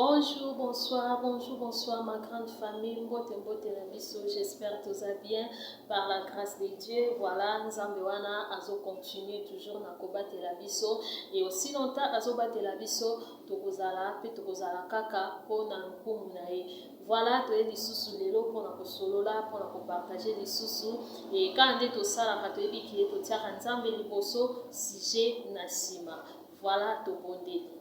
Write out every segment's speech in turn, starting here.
Bonjour, bonsoir ma grande famille. Mbote la biso, j'espère que tout va bien par la grâce de Dieu. Voilà, nous avons azo continuer toujours na kobattre la biso et aussi longtemps azo battre la biso tokozala pe tokozala kaka pona nkumu na ye. Voilà, tu es des sous lelo pona ko solola pona ko partager des sous et quand on est au sala ka to ebi ki to tiaka nzambe liboso sujet na sima. Voilà to bondé.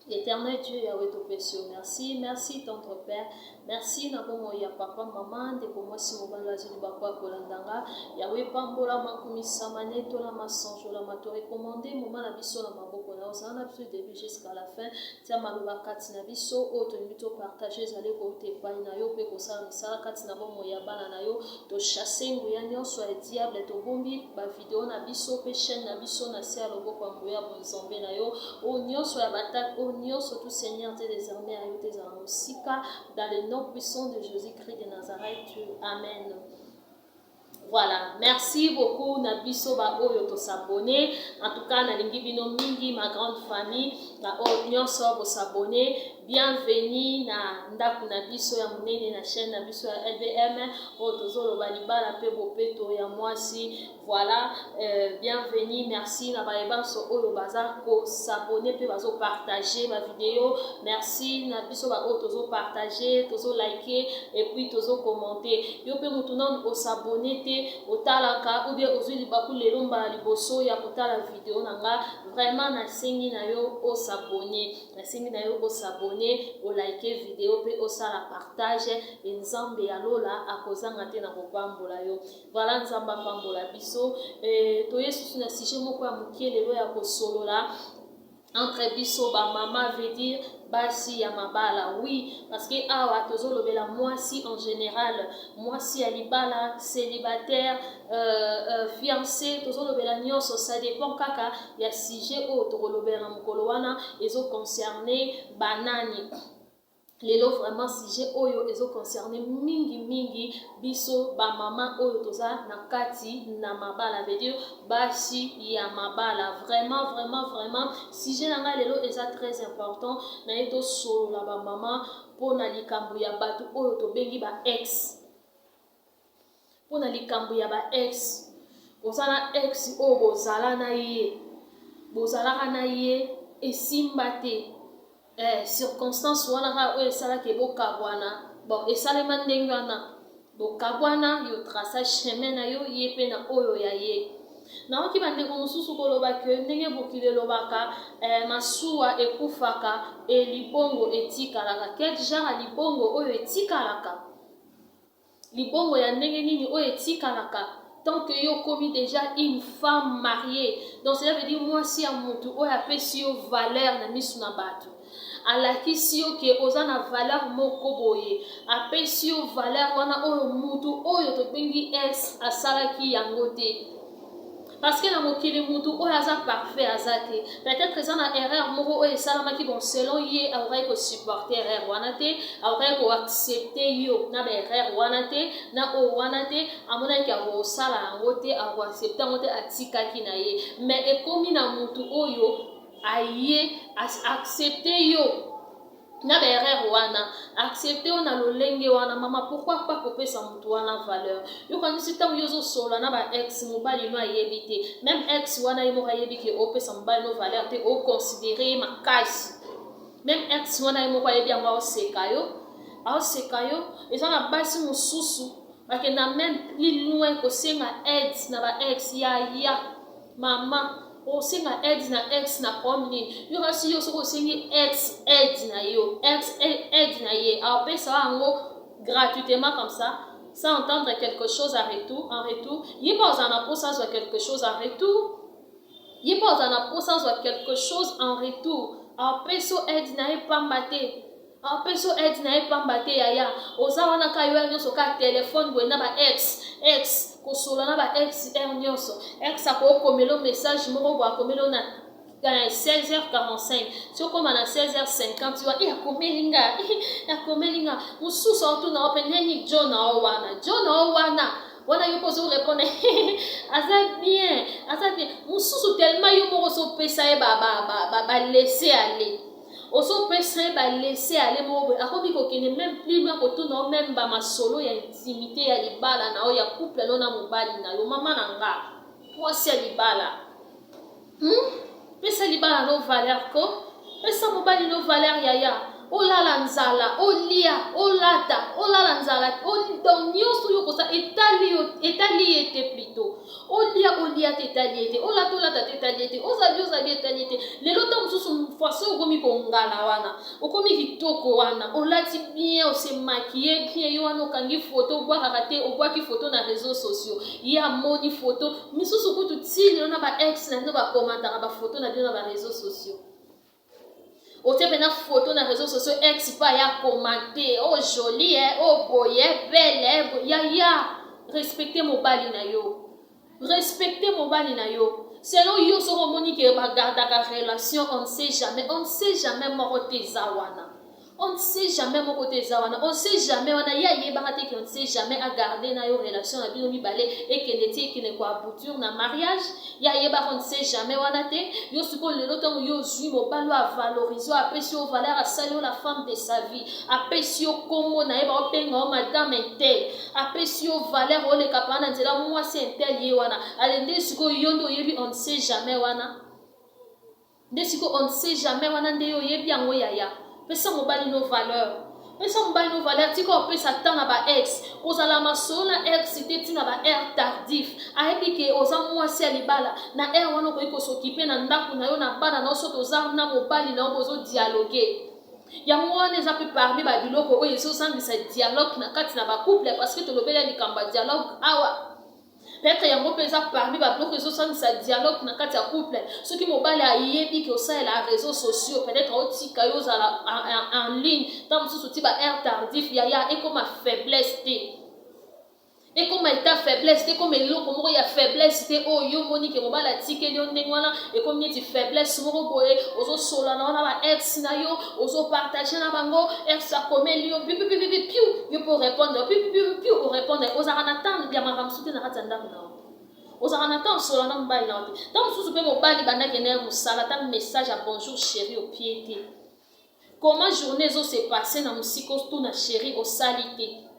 Éternel Dieu, Yahweh, ton péché, merci, merci, tendre Père, merci, Nabomo, ya papa, maman, de comment si on va la zone bakwa kolandanga, Yahweh, pambola, makumisa, maneto, la masanjo, la mato recommandé, moment la biso, la maboko, na osana, absolu début jusqu'à la fin, tia maloba katina biso, autre mito partagé, zale kote pai na yo, pe kosala misala, katina bomo ya bana na yo, to chasser nguyanyo, soit le diable, to bombi, ba vidéo na biso, pe chaîne na biso, na sia lobo kwa mboya, bon zombe na yo, o nyo, soit batak, surtout Seigneur, t'es désormais à tes annoncika dans le nom puissant de Jésus-Christ de Nazareth. Amen. Voilà, merci beaucoup Nabiso ba oyo to s'abonner. En tout cas, na lingi bino mingi ma grande famille, na oyo so s'abonner. Bienvenue na ndaku na biso ya munene na chaîne na biso ya LBM. O tozolo balibala pe bopeto ya mwasi. Voilà, bienvenue, merci na baebanso oyo baza ko s'abonner pe bazo partager ma vidéo. Merci na biso ba oyo tozo partager, tozo liker et puis tozo commenter. Yo pe mutunan o s'abonner te otalaka ou bien ozwi libaku lelo mbala liboso ya kotala video nanga vraiment na sengi na yo o s'abonner, na sengi na yo o s'abonner, o like video pe o sala partage et nzambe ya lola akozanga te na kopambola yo. Voilà, nzamba pambola biso to yesu na sujet moko ya mukie lelo ya kosolola entre biso ba mama veut dire basi ya mabala. Oui, parce que awa tozolobela mwasi en général, mwasi ya libala, célibataire, fiancé, tozolobela nyonso, ça dépend kaka ya sujet o tozolobela mukolo wana ezo concerner banani. Lelo vraiment sujet oyo ezo concerner mingi biso ba mama oyo toza na kati na mabala, veut dire basi ya mabala. Vraiment sujet nanga lelo eza très important na eto solo la ba mama pona likambo ya batu oyo to bengi ba ex. Pona likambo ya ba ex. Ozana ex oyo bozala na ye. Bozalaka na ye esimba te. Circonstance wana ka oyo esalaki bokabwana bon esalema ndenge wana bokabwana yo traça chemin na yo ye pe na oyo ya ye naoki bandeko mosusu koloba ke ndenge bokili elobaka masuwa ekufaka libongo etikalaka. Quel genre libongo oyo etikalaka? Libongo ya ndenge nini oyo etikalaka? Tant que yo komi déjà une femme mariée, donc cela veut dire moi si à mutu oyo apesi yo valeur na misu na bato, alakisi yo ke oza na valeur moko boye, apesi yo valeur wana oyo mutu oyo tobengi ex asalaki yango te. Parce que na mokili mutu oyo aza parfait azate. Peut-être eza na erreur moko oyo esalamaki bon selon ye aurait ko supporter erreur wana te, aurait ko accepter yo na ba erreur wana te, na o wana te, amona ki avo sala yango te, avo accepter yango te atikaki na ye. Mais ekomi na mutu oyo aye accepter yo na ba erreur wana, accepter on a lolenge wana mama, pourquoi pas kopesa mutu wana valeur? Yo kanisi tango yozo sola na ba ex mobali no ayebi te, même ex wana yemo ayebi ke opesa mobali no valeur te, o considérer makasi. Même ex wana yemo ayebi yango oseka yo, eza na basi mosusu bakenda même plus loin kosenga aide na ba ex ya mama. Osenga aide na ex na promini yo kasi yo soko sengi ex aide na yo, ex aide na ye apesa yango gratuitement comme ça sans entendre quelque chose en retour yi pas en posa soit quelque chose en retour, yi pas en posa soit quelque chose en retour, apeso aide na ye pambate, apeso aide na ye pambate yaya oza wana ka yo nyonso ka téléphone boye na ba ex kosola na ba ex nyonso ex akokomelo message moko bo akomelo na 16h45 soko mana 16h50 wa yakomelinga mususu otuna open neni John wana yo pozo répondre aza bien mususu tellement yo moko so pesa ye ba laisser aller ozo pesa ba laisser aller mo akomi ko kene même plus loin ko to no même ba masolo ya intimité ya libala na o ya couple no na mobali na yo mama na nga mwasi ya libala pesa libala no valeur ko pesa mobali no valeur yaya olala nzala olia olata olala nzala donc nyonso yo kosa etali ete plutôt olia te etali ete olata te etali ete ozali etali ete lelo ta mosusu fasi okomi kongala wana okomi kitoko wana olati bien ose maquille bien yo wana okangi foto obwakaka te obwaki foto na réseaux sociaux ye amoni foto misusu kutu ti lelo na ba ex na bino bakomantaka bafoto na bino na ba réseaux sociaux ote pena photo na réseaux sociaux ex pa ya commenter oh joli oh boye belle ya respecter mobali na yo respecter mobali na yo selon yo so moni ke ba gardaka relation on ne sait jamais moko te zawana on ne sait jamais moko te zawana on sait jamais wana ya yebaka te que on ne sait jamais à garder na yo relation na bino mibale ekende ti ekende ko aboutir na mariage ya yebaka on ne sait jamais wana te yo siko lelo tango yo zwi mobali a valoriser apesi yo valeur asali yo la femme de sa vie apesi yo kombo na yeba obenga o madame intel apesi yo valeur oleka pa na nzela mwasi intel ye wana alende siko yo ndo oyebi on ne sait jamais wana nde siko on ne sait jamais wana nde yo oyebi yango yaya pesa mobali no valeur pesa mobali no valeur tika opesa temps na ba ex ozala masolo na ex te tina ba air tardif ayebi ke oza mwasi ya libala na air wana okoki kosokipe na ndako na yo na bana na soki oza na mobali na yo bozo dialogue yango wana eza mpe parmi babiloko oyo ezosambisa dialogue na kati na bacouple parce que tolobeli likambo ya dialogue awa peut-être yango mpe eza parmi babiloko ezosambisa dialogue na kati ya couple soki mobali ayebi ke osalela réseaux sociaux peut-être otika yo ozala en ligne ntango mosusu ti ba air tardif yaya ekoma faiblesse te ekoma eta faiblesse te ekoma eloko moko ya faiblesse te oyo yo moni ke mobali atikeli yo ndenge wana ekomi neti faiblesse moko boye ozosolana wana ba ex na yo ozopartage na bango ex akomeli yo piu yo mpo répondre piu orépondre ozalaka na temps ya makambo mosusu te na kati ya ndako na yo ozalaka na temps osolana mobali na yo te ntango mosusu mpe mobali bandaki ene mosala ta message ya bonjour chéri opie te comment journée ezose passe na mosika to na chéri osali te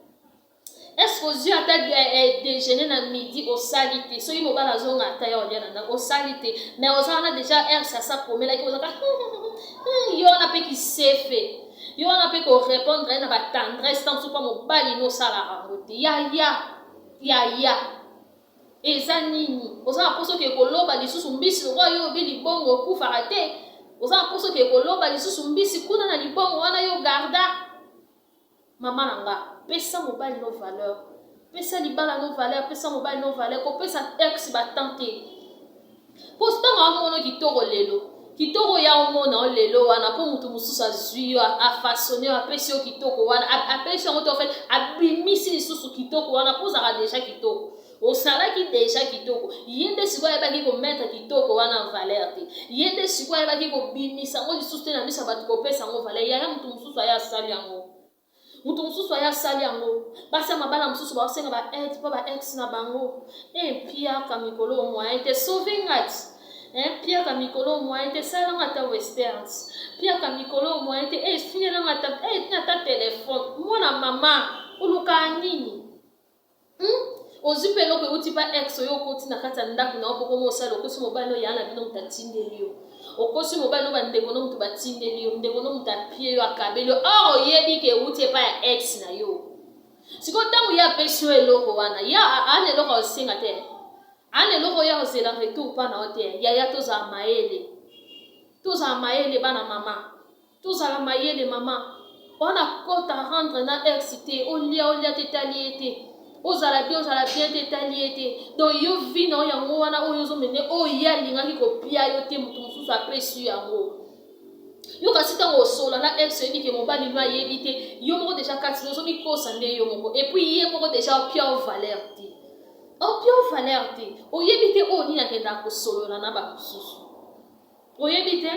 est-ce que Dieu a déjeuné na midi au salité so yimo bala zonga ata ya olia na au salité mais ozana déjà er ça ça pomela ki ozaka yo na pe ki sefe yo na pe ko répondre na ba tendresse tant pas mobali no sala rangote ya eza nini ozana poso ke koloba lisusu mbisi roi yo bi libongo ku farate ozana poso ke koloba lisusu mbisi kuna na libongo wana yo garda mama nanga pesa mobile no valeur pesa libala no valeur pesa mobile no valeur ko pesa ex batante posta mamono kitoko lelo kitoko ya omona lelo wana po mutu mususu azwi yo a façonner a pesi yo kitoko wana a pesi yo en fait abimisi lisusu kitoko wana po zaka déjà kitoko osalaki déjà kitoko yende siko yebaki ko mettre kitoko wana en valeur te yende siko yebaki ko bimisa ngo lisusu te na misa batu ko pesa ngo valeur ya mutu mususu aya sali yango mutu mususu aya sali yango basi mabala mususu ba senga ba aide pa ba ex na bango pia kamikolo moyen te sauver ngati pia kamikolo moyen te sala ngata westerns pia kamikolo moyen te finela ngata ta téléphone mwana mama uluka nini ozipelo ko utipa ex yo koti na kata ndako na opoko mo sala ko simo balo yana bino mutatindeli yo okosi mobali no bandeko no mutu batindeli yo ndeko no mutu apie yo akabeli yo oyebi ke uti epa ya ex na yo siko ntango ya apesi yo eloko wana ya ane eloko osenga te ane eloko ya ozela retour mpa na yo te yaya tozala mayele bana mama tozala mayele mama wana kota rendre na ex te olia te tali ete ozala bien te tali ete donc yo vi na yango wana oyo ozomene oyo ya lingaki kopia yo te mutu mosusu apesi yango yo kasi ntango osola na ex oyebi ke mobali no ayebi te yo moko deja kati ozomikosa nde yo moko epuis ye moko deja opia o valeur te oyebi te oyo nini akendaka kosolola na bamosusu oyebi te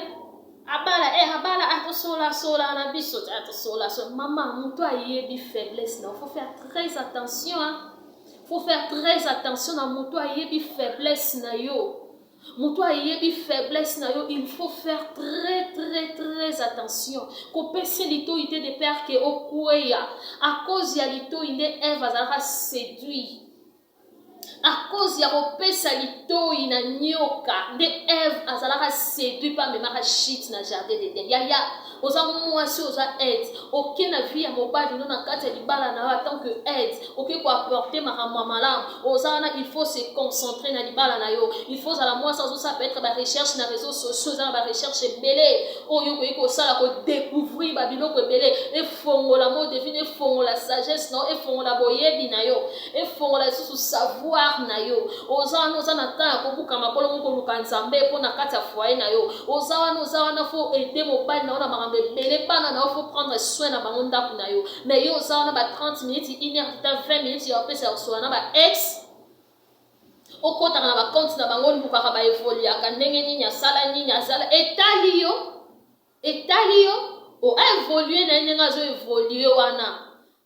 abala atosola na biso te atosola mama mutu ayebi faiblesse na faut faire très attention faut faire très attention na mutu ayebi faiblesse na yo Moto ayebi faiblesse na yo, il faut faire très attention. Ko pese lito ite de père que okweya. À cause ya lito ine Eve azalaka séduit. À cause ya kopesa lito ina nyoka, de Eve azalaka séduit par memaka shit na jardin d'Éden. Ya oza mwasi oza aide. Ok na vie ya mobali no na kati ya libala na tant que aide. Ok ko apporter makamwa malamu. Oza na il faut se concentrer na libala na yo. Il faut la mwasi ozo ça peut être ba recherche na réseaux sociaux, za ba recherche belé. Oyo ko sala ko découvrir ba biloko belé. E fongola mo devine fongola sagesse no, e fongola boyebi na yo. E fongola sous savoir na yo. Oza na ta ko buka makolo ko luka nzambe po na kati ya foyer na yo. Oza na faut aider mobali na ona belé pana na faut prendre soin na bango ndaku na yo. Mais yo oza na ba 30 minutes, 1 heure, 20 minutes ya pesa so na ba ex. Okota na ba compte na bango mbukaka ba evoluer ka ndenge nini asala nini asala etali yo o évoluer na ndenga zo évoluer wana.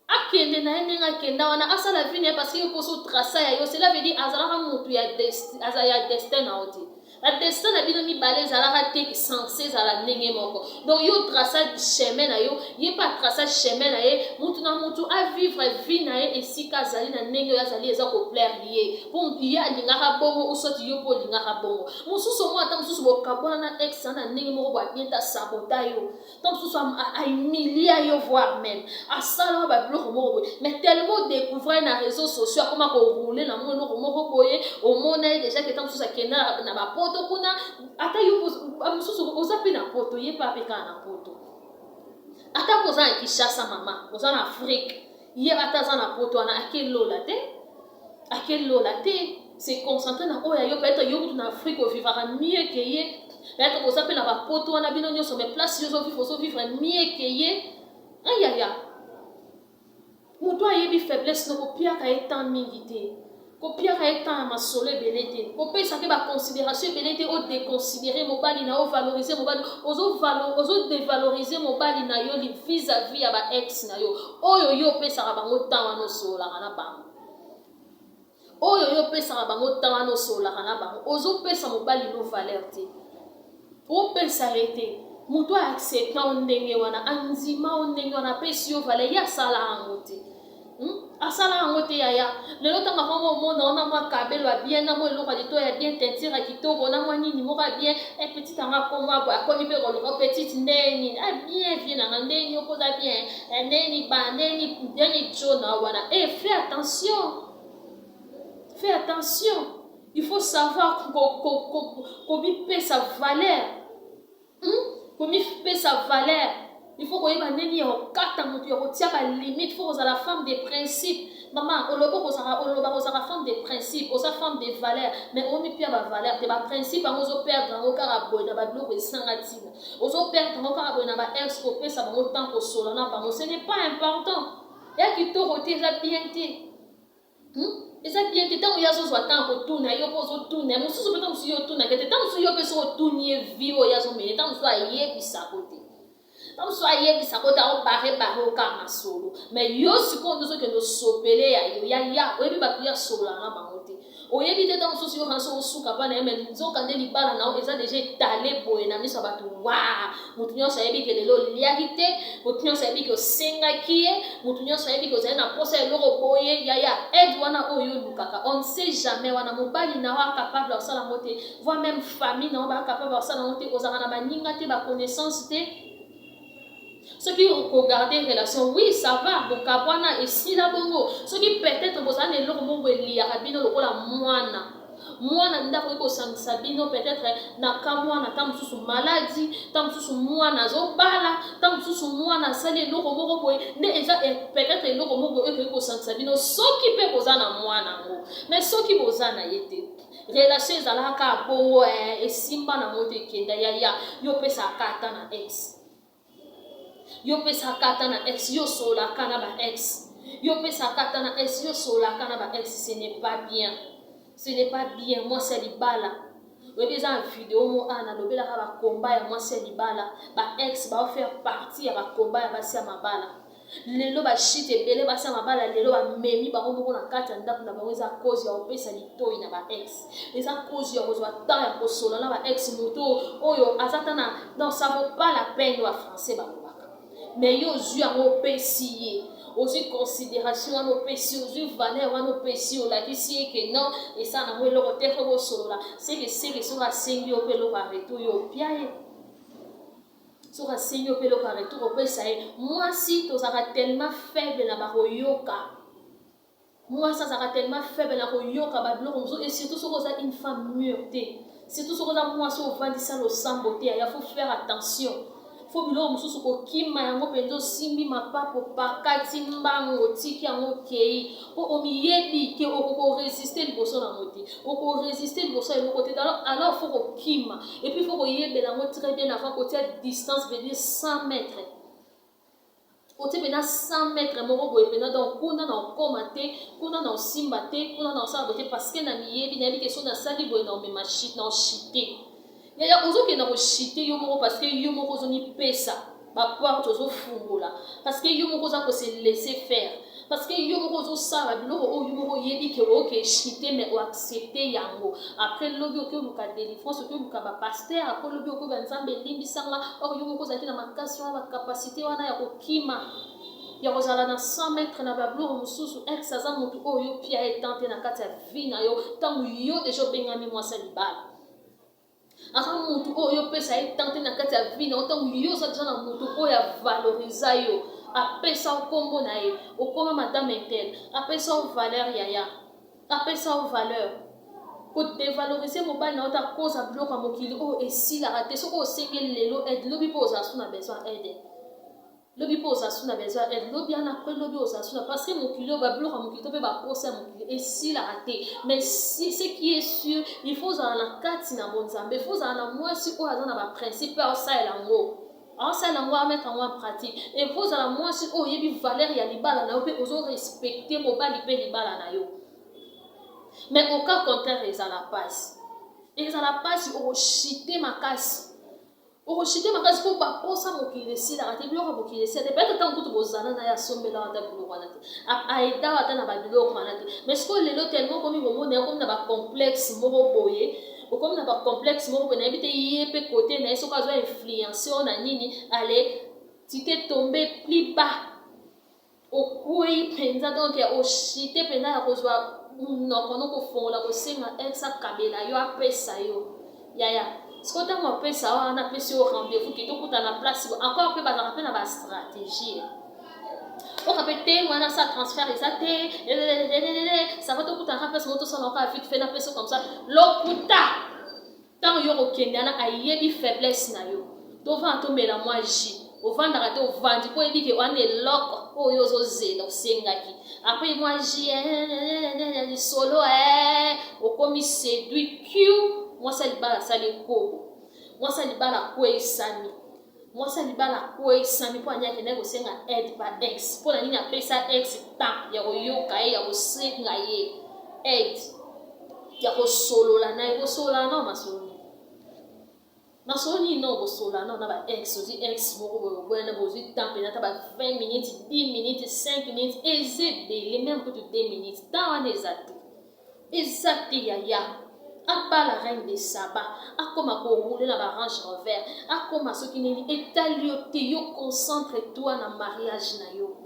Akende na ndenga kenda wana asala vie parce que pour so tracer ya yo, cela veut dire azala mutu ya destin na oti. La destin na bino mi balé azala te censé ala ndenge moko. Donc yo tracer chemin na yo, ye pas tracer chemin na ye, mutu na mutu a vivre vie na ye esika azali na ndenge azali eza ko plaire ye. Pour ya lingaka bongo usoti yo po lingaka bongo. Mususu mo ata mususu bokabona na ex na ndenge moko ba bien ta sabota yo. Donc mususu a humilier yo voire même asala ba mais tellement découvrir na réseaux sociaux comment ko rouler na mono moko boye au monde déjà que tant ça kena na ba poto kuna ata yo mususu ozapi na poto ye pa peka na poto ata koza na Kinshasa mama koza na Afrique ye ata za na poto na akelola te se concentrer na oya yo peut-être yo na Afrique au vivra mieux que ye peut-être ozapi na ba poto na bino nyoso mais place yo zo vivre mieux que ye aya Mutu ayebi faiblesse no kopiaka etant mingi te. Kopiaka etant masolo ebele te. Kopesa ke ba considération ebele te o déconsidérer mobali na o valoriser mobali, ozo dévaloriser mobali na yo vis-à-vis ya ba ex na yo. Oyo yo pesaka bango tawa no sola kana bango. Oyo yo pesaka bango tawa no sola kana bango. Ozo pesa mobali no valeur te. O pesa rete. Mutu a accepté ndenge wana anzima ndenge wana pesi yo valeur ya sala angote. Asala angote yaya lelo tanga fango mona ona mwa kabelo bien na mo eloko lito ya bien tentira kitoko na mwa nini moko bien et petit anga koma ba komi pe koloko petit ndeni bien bien na ndeni opoza bien ndeni ba ndeni jona wana fais attention il faut savoir comment payer sa valeur comment payer sa valeur. Il faut que vous ayez une limite. Il faut que vous ayez la femme des principes. Maman, vous avez la femme des principes, vous avez la femme des valeurs. Mais on n'est plus à la valeur. Des principes, vous avez perdu dans vos carabos, dans vos blocs sans ratine. Vous avez perdu dans vos carabos, dans vos ex-copés, ça va autant que solana. Ce n'est pas important. Et à qui t'auroté, ça bien été. Et ça bien été. Tant que vous avez tant que tout, vous avez tourné. Vous avez tant que vous avez tourné. Tant que vous avez tourné, vous avez tourné. Tant que vous avez ça côté. Comme soyez bisa kota o barre au kama solo mais yo sikondo so que no sopele ya oyebi batu ya sola na bangote oyebi te dans socio ranso suka pa na mais nzoka nde libala na eza déjà étalé boye na miso batu wa mutu nyo sayebi ke lelo liagite mutu nyo sayebi ke senga kie mutu nyo sayebi ke za na posa eloko boye ya aide wana oyo lukaka on ne sait jamais wana mobali na wa capable de sala mote voire même famille na ba capable de sala mote ozanga na baninga te ba connaissance te. Ceux qui ont gardé relation, oui, ça va. Donc, et si la bongo, ceux qui peut-être vous avez le bongo lié à Rabino, le la moana. Moana, ndako ko sabino peut-être na kamwana tam susu maladie, tam susu moana zo bala, tam susu moana sali le moko boy, ne eza peut-être le moko e ko sabino, ceux qui peut vous na moana ngo. Mais ceux qui vous na yete. Relation ezalaka bongo e simba na mote kenda ya yo pesa kata na ex. Yo pesa kata na ex yo sola kana ba ex. Yo pesa kata na ex yo sola kana ba ex, ce n'est pas bien. Ce n'est pas bien. Moi c'est libala. Vous avez une vidéo mo ana lobela ka ba combat ya moi c'est libala. Ba ex ba faire partie ya ba combat ya ba sia mabala. lelo ba shit ebele ba sa mabala lelo ba memi ba ko na kati ndako na bango eza cause ya opesa litoi na ba ex eza cause ya kozwa temps ya kosola na ba ex moto oyo azata na donc ça vaut pas la peine wa français ba lobaka mais yo zui yango opesi ye aussi considération wana opesi ozwi valeur wana opesi olakisi ye ke non esa nango eloko te fo kosolola seke soki asengi yo mpe eloko ya retour yo opia ye soki asengi yo mpe eloko ya retour opesa ye mwasi tozalaka tellement faible na bakoyoka mwasi azalaka tellement faible na koyoka babiloko mosusu et surtout soki oza une femme mûre te surtout soki oza mwasi ovandisa losambo te ya faut faire attention faut biloko mosusu kokima yango mpenza osimbi mapapo pakati mbango otiki yango okei mpo omiyebi ke okoresiste liboso nango te okoresiste liboso eloko te alors faut kokima et puis faut koyebela yango très bien avant kotia distance veut dire 100 mètres otie mpena 100 mètres moko boye mpena donc kuna na okoma te kuna na osimba te kuna na osala boye te parce que na miyebi nayebi ke so nasali boye na omema shite na oshite yaya ozokenda koshite yo moko parce que yo moko ozomipesa baporte ozofungola parce que yo moko oza kose laisser faire parce que yo moko ozosala biloko oyo yo moko oyebi ke oke shite mais oaccepte yango après lobi okoluka délivrance okoluka bapaster après lobi okoyeba nzambe elimbisanga or yo moko ozalaki na makasi wana bakapasité wana ya kokima ya kozala na 100 mètres na babiloko mosusu ex aza motu oyo pia etante na kati ya vie na yo ntango yo deja obengami mwasi ya libala aza mutu oyo pesa ye tante na kati ya vie na yo ntango yo oza deja na mutu oyo avaloriza yo apesa okombo na ye okoma madame intel apesa o valeur yaya apesa o valeur kodevalorize mobali na yo ta cause ya biloko ya mokili oyo esilaka te soki osengeli lelo aide lobi mpo ozala su na besoin aide lobi mpo ozala su na besoin aide lobi ana apres lobi ozala su na parce que mokili oyo babiloko ya mokili to mpe baposa ya mokili esilaka te mais si ce qui est sûr il faut ozala na kati na bonzambe il faut ozala na mwasi oyo aza na baprincipe aosalela yango aosalela yango amettre yango en pratique et faut ozala mwasi oyo oyebi valeur ya libala na yo mpe ozorespecte mobali mpe libala na yo mais au cas contraire ezala mpasi okoshite makasi okoshite makasi mpo baposa mokili esilaka te biloko mokili esila te peut-être ntango kutu bozala na ye asombela ata biloko wana te aeda ata na babiloko wana te mais sikoyo lelo tellement okomi komona ye okomi na bacomplexe moko boye okomi na bacomplexe moko boye nayebi te ye mpe kote na ye soki azwa influence oyo na nini ale tu t'es tombé plus bas okwei mpenza donc oshite mpenza ya kozwa munoko no kofongola kosenga ex akabela yo apesa yo yaya sikoyo ntango apesa wana apesi yo rendez-vous ke tokuta na place encore mpe bazalaka mpe na bastratégie oka mpe te wana sa transfert eza te sava tokutana place ngo tosala oka vite fait na pesa comme ça lokuta ntango yo kokende wana ayebi faiblesse na yo tovanda tomela mwa jus ovandaka te ovandi mpo oyebi ke wana eloko oyo ozozela osengaki apres mwa jus lisolo okomi séduit q mwasi alibala asali ekobo mwasi alibala akweyisami mwasi alibala akweyisami mpo ani akende kosenga aide pa ex mpo na nini apesa ex temps ya koyoka ye ya kosenga ye aide ya kosolola na ye kosolola na masolo nini no kosolola na ba ex ozi ex moko boye na bozwi temps mpenza ata ba 20 minutes 10 minutes 5 minutes eza ebele même kutu 2 minutes temps wana eza te yaya abala reine de saba akoma korouler na barange revers akoma soki nini etali yo te yo concentre toi na mariage na yo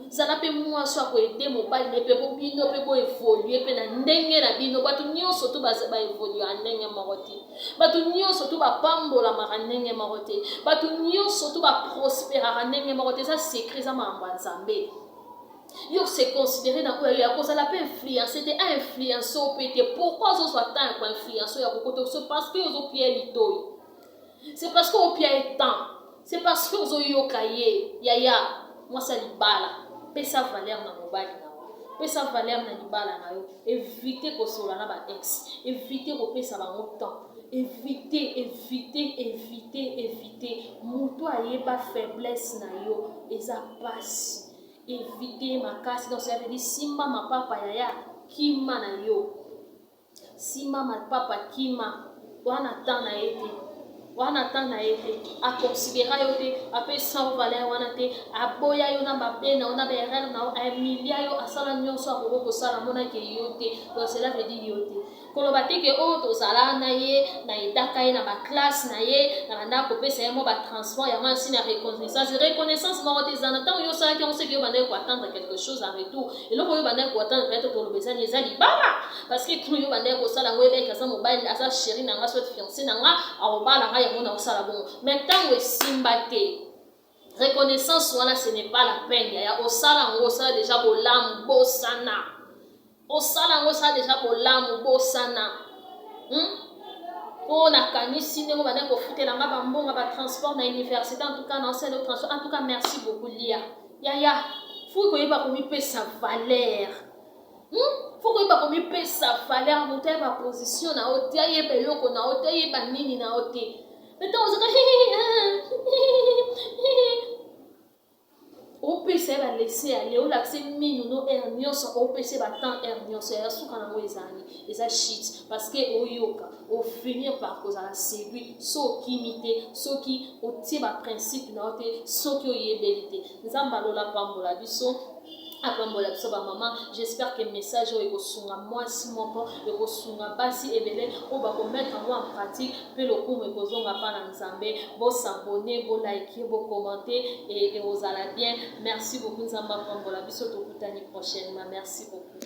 zala mpe mwasi akoede mobali ne mpe po bino mpe boevolue mpe na ndenge na bino bato nyonso to baevolue ya ndenge moko te bato nyonso to bapambolamaka ndenge moko te bato nyonso to baprosperaka ndenge moko te eza secret eza makambo ya nzambe yo se considérer dans oyo ya kozala mpe influence te ainfluence o mpe te pourquoi ozozwa temps ya koinfluence ya kokota c'est parce que ozopia litoi c'est parce que opia ye temps c'est parce que ozoyoka ye yaya mwasi ya libala pesa valeur na mobali na yo pesa valeur na libala na yo évite kosola na ba ex évite kopesa bango temps évite moto ayeba faiblesse na yo eza pasi éviter makasi donc ça veut dire simba mapapa yaya kima na yo simba mapapa kima wana temps na ye te wana ta na ye te aconsidéra yo te apesa yo valeur wana te aboya yo na mabe na yo na baerreur na yo ahumilia yo asala nyonso akoki kosala monake yo te. Donc cela veut dire yo te koloba te ke oyo tozala na ye na edaka ye na baklasse na ye na banda kopesa ye mo batransport yango asi na reconnaissance moko te eza na ntango yo osalaki yango soki yo bandaki koattendre quelque chose en retour eloko oyo bandaki koattendre peut-être toloba ezani eza libala parce que tout yo bandaki kosala yango ebeki aza mobali aza chéri na nga soit fiancé na nga akobala nga yango na kosala bongo mais ntango esimba te reconnaissance wana ce n'est pas la peine ya osala yango osala déjà bolamu bosana osala yango osala déjà bolamu bosana po nakanisi ndenge bandaki kofutela nga bambonga batransport na université en tout cas na enseigne de transport en tout cas merci beaucoup lia yaya faut koyeba komipesa valeur faut koyeba komipesa valeur moto ayeba position na yo te ayeba eloko na yo te ayeba nini na yo te maintenant ozaka opesa ye balese ale olakise minu no aire nyonso opesa batemps aire nyonso ya suka nango ezali eza shit parce que oyoka ofinir par kozala séduit soki okimi te soki otie baprincipe na yo te soki oyebeli te nzambe alola pambola biso apambola biso bamama. J'espère que message oyo ekosunga mwasi moko ekosunga basi ebele oyo bakomettre yango en pratique mpe lokumu ekozonga mpa na nzambe. Bosabone bolike bokommente et ozala bien. Merci beaucoup nzambe apambola biso tokutani prochainement. Merci beaucoup.